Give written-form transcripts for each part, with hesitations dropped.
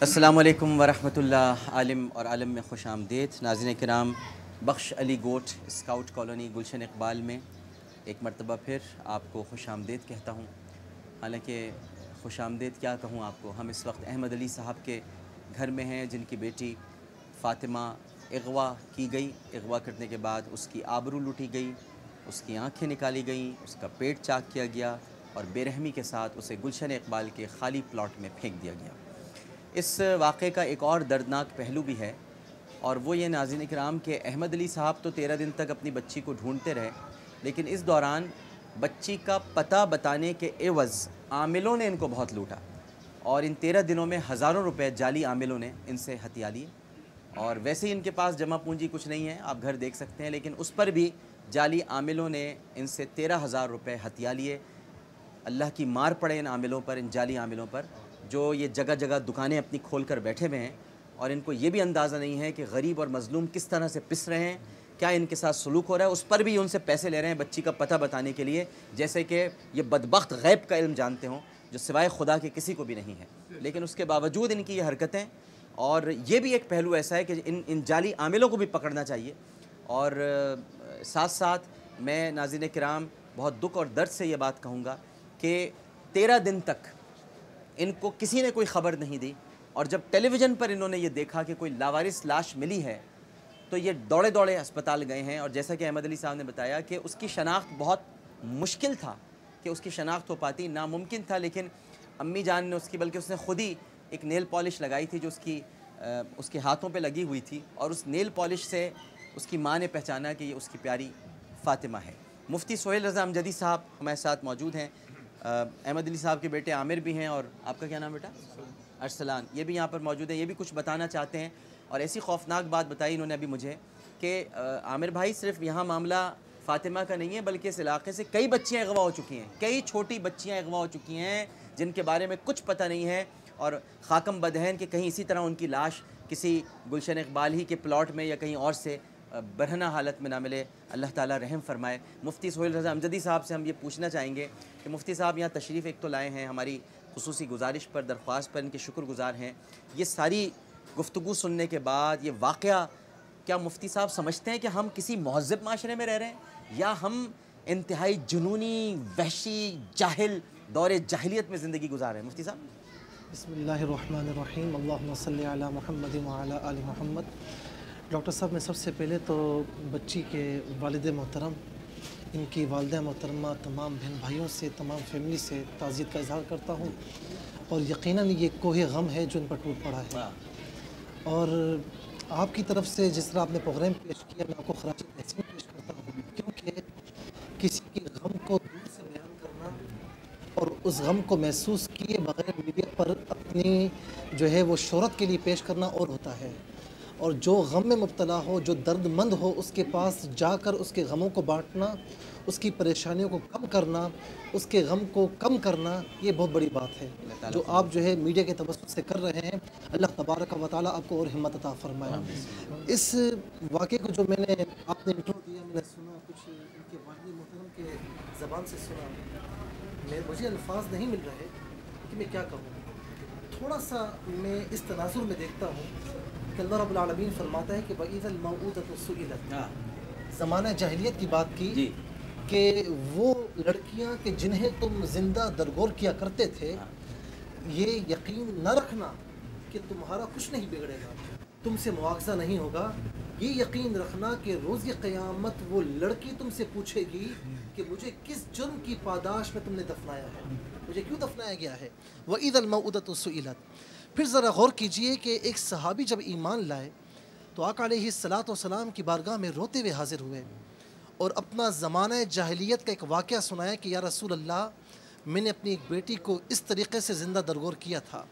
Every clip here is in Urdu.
السلام علیکم ورحمۃ اللہ عالم اور عالم میں خوش آمدید ناظرین کرام. بخش علی گوٹ اسکاؤٹ کالونی گلشن اقبال میں ایک مرتبہ پھر آپ کو خوش آمدید کہتا ہوں. حالانکہ خوش آمدید کیا کہوں آپ کو، ہم اس وقت احمد علی صاحب کے گھر میں ہیں جن کی بیٹی فاطمہ اغوا کی گئی. اغوا کرنے کے بعد اس کی آبرو لوٹی گئی، اس کی آنکھیں نکالی گئیں، اس کا پیٹ چاک کیا گیا اور بے رحمی کے ساتھ اسے گلشن اقبال کے خالی پلاٹ میں پھینک دیا گیا. اس واقعے کا ایک اور دردناک پہلو بھی ہے، اور وہ یہ ناظرین کرام کہ احمد علی صاحب تو 13 دن تک اپنی بچی کو ڈھونڈتے رہے، لیکن اس دوران بچی کا پتہ بتانے کے عوض عاملوں نے ان کو بہت لوٹا، اور ان 13 دنوں میں ہزاروں روپے جعلی عاملوں نے ان سے ہتھیا لیے. اور ویسے ہی ان کے پاس جمع پونجی کچھ نہیں ہے، آپ گھر دیکھ سکتے ہیں، لیکن اس پر بھی جعلی عاملوں نے ان سے 13,000 روپے ہتھیا لیے. اللہ کی مار پڑے ان عاملوں پر، ان جعلی عاملوں پر، جو یہ جگہ جگہ دکانیں اپنی کھول کر بیٹھے ہوئے ہیں، اور ان کو یہ بھی اندازہ نہیں ہے کہ غریب اور مظلوم کس طرح سے پس رہے ہیں، کیا ان کے ساتھ سلوک ہو رہا ہے. اس پر بھی ان سے پیسے لے رہے ہیں بچی کا پتہ بتانے کے لیے، جیسے کہ یہ بدبخت غیب کا علم جانتے ہوں جو سوائے خدا کے کسی کو بھی نہیں ہے. لیکن اس کے باوجود ان کی یہ حرکتیں، اور یہ بھی ایک پہلو ایسا ہے کہ ان جعلی عاملوں کو بھی پکڑنا چاہیے. اور ساتھ ساتھ میں ناظرین کرام بہت دکھ اور درد سے یہ بات کہوں گا کہ 13 دن تک ان کو کسی نے کوئی خبر نہیں دی، اور جب ٹیلی ویژن پر انہوں نے یہ دیکھا کہ کوئی لاوارث لاش ملی ہے تو یہ دوڑے دوڑے ہسپتال گئے ہیں. اور جیسا کہ احمد علی صاحب نے بتایا کہ اس کی شناخت بہت مشکل تھا کہ اس کی شناخت ہو پاتی، ناممکن تھا، لیکن امی جان نے اس کی، بلکہ اس نے خود ہی ایک نیل پالش لگائی تھی جو اس کے ہاتھوں پہ لگی ہوئی تھی، اور اس نیل پالش سے اس کی ماں نے پہچانا کہ یہ اس کی پیاری فاطمہ ہے. مفتی سہیل رضا امجدی صاحب ہمارے ساتھ موجود ہیں. احمد علی صاحب کے بیٹے عامر بھی ہیں، اور آپ کا کیا نام بیٹا؟ ارسلان. یہ بھی یہاں پر موجود ہیں، یہ بھی کچھ بتانا چاہتے ہیں. اور ایسی خوفناک بات بتائی انہوں نے ابھی مجھے کہ عامر بھائی، صرف یہاں معاملہ فاطمہ کا نہیں ہے، بلکہ اس علاقے سے کئی بچیاں اغوا ہو چکی ہیں، کئی چھوٹی بچیاں اغوا ہو چکی ہیں جن کے بارے میں کچھ پتہ نہیں ہے، اور خاکم بدہن کہ کہیں اسی طرح ان کی لاش کسی گلشن اقبال ہی کے پلاٹ میں یا کہیں اور سے برہنہ حالت میں نہ ملے. اللہ تعالیٰ رحم فرمائے. مفتی سہیل رضا امجدی صاحب سے ہم یہ پوچھنا چاہیں گے کہ مفتی صاحب یہاں تشریف ایک تو لائے ہیں، ہماری خصوصی گزارش پر، درخواست پر ان کے شکر گزار ہیں. یہ ساری گفتگو سننے کے بعد یہ واقعہ، کیا مفتی صاحب سمجھتے ہیں کہ ہم کسی مہذب معاشرے میں رہ رہے ہیں، یا ہم انتہائی جنونی، وحشی، جاہل دور جاہلیت میں زندگی گزار رہے ہیں؟ مفتی صاحب بسم اللہ الرحمن الرحیم. اللہم صلی علی محمد وعلی آل محمد. ڈاکٹر صاحب، میں سب سے پہلے تو بچی کے والد محترم، ان کی والدہ محترمہ، تمام بہن بھائیوں سے، تمام فیملی سے تعزیت کا اظہار کرتا ہوں، اور یقیناً یہ کوہ غم ہے جو ان پر ٹوٹ پڑا ہے. اور آپ کی طرف سے جس طرح آپ نے پروگرام پیش کیا، میں آپ کو خراج تحسین پیش کرتا ہوں، کیونکہ کسی کے غم کو دور سے بیان کرنا اور اس غم کو محسوس کیے بغیر میڈیا پر اپنی جو ہے وہ شہرت کے لیے پیش کرنا اور ہوتا ہے. اور جو غم میں مبتلا ہو، جو درد مند ہو، اس کے پاس جا کر اس کے غموں کو بانٹنا، اس کی پریشانیوں کو کم کرنا، اس کے غم کو کم کرنا، یہ بہت بڑی بات ہے جو آپ جو ہے میڈیا کے توسط سے کر رہے ہیں. اللہ تبارک و تعالیٰ آپ کو اور ہمت عطا فرمائے. اس واقعے کو جو میں نے آپ نے انٹرو دیا، میں نے سنا کچھ ان کے والد محترم کے زبان سے سنا، مجھے الفاظ نہیں مل رہے کہ میں کیا کہوں. تھوڑا سا میں اس تناظر میں دیکھتا ہوں کہ اللہ رب العالمین فرماتا ہے کہ وَإِذَا الْمَوْءُودَةُ سُئِلَتْ. زمانہ جاہلیت کی بات کی کہ وہ لڑکیاں کہ جنہیں تم زندہ درگور کیا کرتے تھے، یہ یقین نہ رکھنا کہ تمہارا کچھ نہیں بگڑے گا، تم سے مواخذہ نہیں ہوگا. یہ یقین رکھنا کہ روز قیامت وہ لڑکی تم سے پوچھے گی کہ مجھے کس جرم کی پاداش میں تم نے دفنایا ہے، مجھے کیوں دفنایا گیا ہے. وَإِذَا الْمَوْءُودَةُ سُئِلَتْ. پھر ذرا غور کیجئے کہ ایک صحابی جب ایمان لائے تو آقا علیہ السلام کی بارگاہ میں روتے ہوئے حاضر ہوئے اور اپنا زمانہ جاہلیت کا ایک واقعہ سنایا کہ یا رسول اللہ، میں نے اپنی ایک بیٹی کو اس طریقے سے زندہ درگور کیا تھا.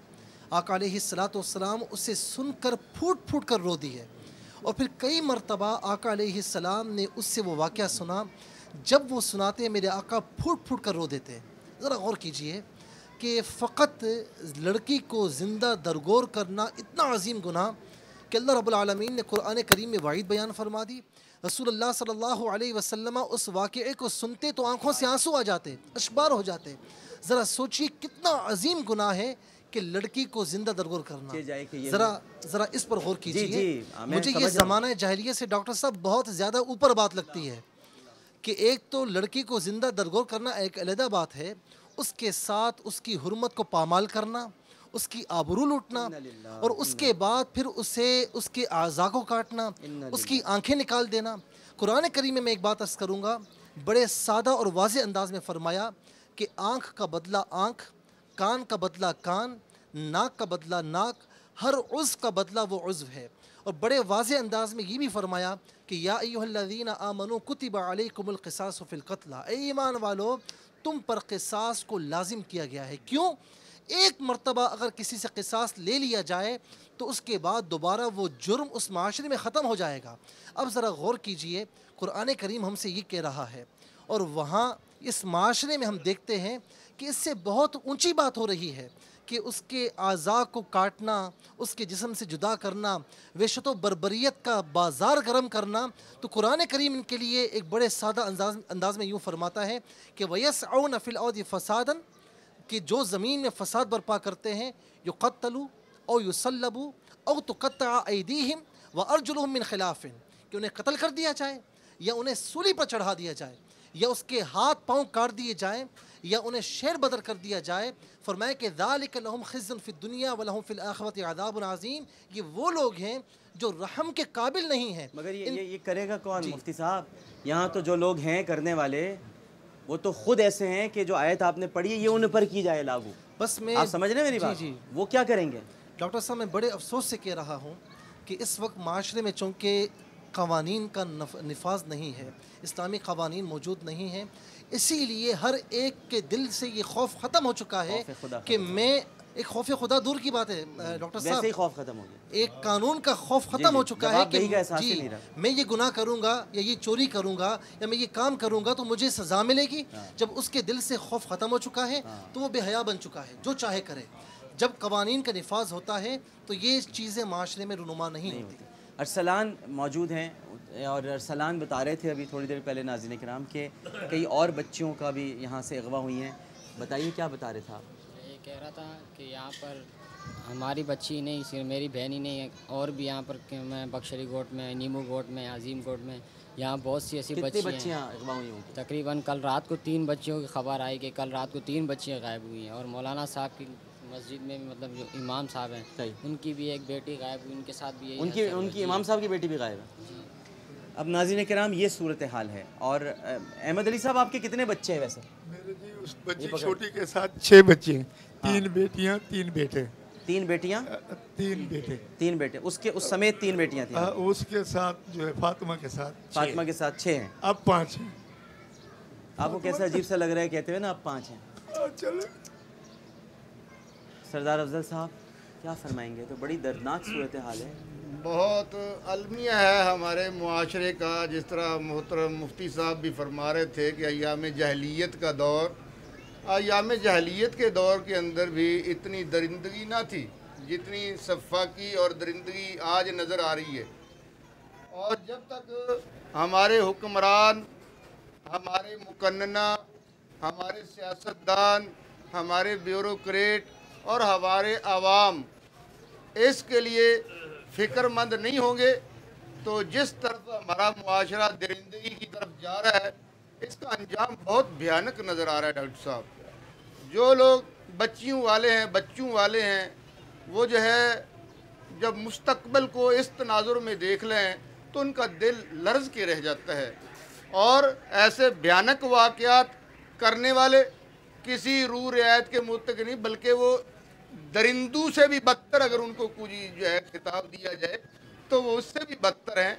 آقا علیہ السلام اسے سن کر پھوٹ پھوٹ کر رو دیے، اور پھر کئی مرتبہ آقا علیہ السلام نے اس سے وہ واقعہ سنا. جب وہ سناتے میرے آقا پھوٹ پھوٹ کر رو دیتے. ذرا غور کیجئے کہ فقط لڑکی کو زندہ درگور کرنا اتنا عظیم گناہ کہ اللہ رب العالمین نے قرآن کریم میں وعید بیان فرما دی. رسول اللہ صلی اللہ علیہ وسلم اس واقعے کو سنتے تو آنکھوں سے آنسو آ جاتے، اشبار ہو جاتے. ذرا سوچیے کتنا عظیم گناہ ہے کہ لڑکی کو زندہ درگور کرنا، جائے کہ یہ ذرا اس پر غور کیجیے۔ جی مجھے یہ زمانہ جاہلیت سے ڈاکٹر صاحب بہت زیادہ اوپر بات لگتی ہے کہ ایک تو لڑکی کو زندہ درگور کرنا ایک علیحدہ بات ہے، اس کے ساتھ اس کی حرمت کو پامال کرنا، اس کی آبرو لوٹنا، اور اس کے بعد پھر اسے اس کے اعضاء کو کاٹنا، اس کی آنکھیں نکال دینا۔ قرآن کریم میں ایک بات عرض کروں گا، بڑے سادہ اور واضح انداز میں فرمایا کہ آنکھ کا بدلہ آنکھ، کان کا بدلہ کان، ناک کا بدلہ ناک، ہر عضو کا بدلہ وہ عضو ہے۔ اور بڑے واضح انداز میں یہ بھی فرمایا کہ یا ایھا الذین آمنوا کتب علیکم القصاص فی القتل، اے ایمان والو تم پر قصاص کو لازم کیا گیا ہے۔ کیوں؟ ایک مرتبہ اگر کسی سے قصاص لے لیا جائے تو اس کے بعد دوبارہ وہ جرم اس معاشرے میں ختم ہو جائے گا۔ اب ذرا غور کیجئے، قرآن کریم ہم سے یہ کہہ رہا ہے، اور وہاں اس معاشرے میں ہم دیکھتے ہیں کہ اس سے بہت اونچی بات ہو رہی ہے کہ اس کے اعضاء کو کاٹنا، اس کے جسم سے جدا کرنا، وحشت و بربریت کا بازار گرم کرنا۔ تو قرآن کریم ان کے لیے ایک بڑے سادہ انداز میں یوں فرماتا ہے کہ وَيَسْعَوْنَ فِي الْأَرْضِ فَسَادًا، کہ جو زمین میں فساد برپا کرتے ہیں، يُقَتَّلُوا أَوْ يُصَلَّبُوا أَوْ تُقَطَّعَ أَيْدِيهِمْ وَأَرْجُلُهُم مِّن خِلَافٍ، کہ انہیں قتل کر دیا جائے یا انہیں سولی پر چڑھا دیا جائے یا اس کے ہاتھ پاؤں کاٹ دیے جائیں یا انہیں شیر بدر کر دیا جائے۔ فرمایا کہ ذَلِكَ لَهُمْ خِزْيٌ فِي الدُّنْيَا وَلَهُمْ فِي الْآخِرَةِ عَذَابٌ عَظِيمٌ، یہ وہ لوگ ہیں جو رحم کے قابل نہیں ہیں۔ مگر یہ کرے گا کون مفتی صاحب؟ یہاں تو جو لوگ ہیں کرنے والے وہ تو خود ایسے ہیں کہ جو آیت آپ نے پڑھی ہے یہ ان پر کی جائے لاگو۔ بس میں آپ سمجھ رہے ہیں میری بات؟ وہ کیا کریں گے؟ ڈاکٹر صاحب میں بڑے افسوس سے کہہ رہا ہوں کہ اس وقت معاشرے میں چونکہ قوانین کا نفاذ نہیں ہے، اسلامی قوانین موجود نہیں ہیں، اسی لیے ہر ایک کے دل سے یہ خوف ختم ہو چکا ہے کہ میں ایک خوف خدا دور کی بات ہے ڈاکٹر صاحب، ویسے ہی خوف ختم ہو گیا، ایک قانون کا خوف ختم ہو چکا ہے کہ جی میں یہ گناہ کروں گا یا یہ چوری کروں گا یا میں یہ کام کروں گا تو مجھے سزا ملے گی۔ جب اس کے دل سے خوف ختم ہو چکا ہے تو وہ بے حیا بن چکا ہے، جو چاہے کرے۔ جب قوانین کا نفاذ ہوتا ہے تو یہ چیزیں معاشرے میں رونما نہیں ہوتی۔ ارسلان موجود ہیں اور ارسلان بتا رہے تھے ابھی تھوڑی دیر پہلے ناظرین کرام کہ کئی اور بچیوں کا بھی یہاں سے اغوا ہوئی ہیں، بتائیے کیا بتا رہے تھے آپ؟ یہ کہہ رہا تھا کہ یہاں پر ہماری بچی نہیں، صرف میری بہن ہی نہیں ہے، اور بھی یہاں پر میں بخشری گوٹ میں، نیمو گوٹ میں، عظیم گوٹ میں، یہاں بہت سی ایسی بچیاں اغوا ہوئی ہوں؟ تقریباً کل رات کو 3 بچیوں کی خبر آئی کہ کل رات کو 3 بچیاں غائب ہوئی ہیں، اور مولانا صاحب کی مسجد میں مطلب جو امام صاحب ہیں ان کی بھی ایک بیٹی غائب ہوئی، ان کے ساتھ بھی ان کی امام صاحب کی بیٹی بھی غائب ہے۔ اب ناظرین کرام یہ صورتحال ہے۔ اور احمد علی صاحب آپ کے کتنے بچے ہیں ویسے؟ میرے جی اس بچی چھوٹی کے ساتھ 6 بچے ہیں، 3 بیٹیاں 3 بیٹے۔ 3 بیٹیاں 3 بیٹے۔ 3 بیٹے، اس سمیت 3 بیٹیاں تھیں؟ اس کے ساتھ جو ہے فاطمہ کے ساتھ 6 ہیں، اب 5 ہیں۔ آپ کو کیسا عجیب سا لگ رہا ہے کہتے ہوئے نا اب 5 ہیں؟ چلو سردار افضل صاحب کیا فرمائیں گے؟ تو بڑی دردناک صورتحال ہے، بہت المیہ ہے ہمارے معاشرے کا۔ جس طرح محترم مفتی صاحب بھی فرما رہے تھے کہ ایام جاہلیت کا دور، ایام جاہلیت کے دور کے اندر بھی اتنی درندگی نہ تھی جتنی سفاکی اور درندگی آج نظر آ رہی ہے۔ اور جب تک ہمارے حکمران، ہمارے مقننہ، ہمارے سیاستدان، ہمارے بیوروکریٹ اور ہمارے عوام اس کے لیے فکر مند نہیں ہوں گے تو جس طرف ہمارا معاشرہ درندگی کی طرف جا رہا ہے اس کا انجام بہت بھیانک نظر آ رہا ہے۔ ڈاکٹر صاحب جو لوگ بچوں والے ہیں وہ جو ہے جب مستقبل کو اس تناظر میں دیکھ لیں تو ان کا دل لرز کے رہ جاتا ہے، اور ایسے بھیانک واقعات کرنے والے کسی روح رعایت کے متعلق نہیں بلکہ وہ درندوں سے بھی بدتر، اگر ان کو کوئی جو ہے خطاب دیا جائے تو وہ اس سے بھی بدتر ہیں۔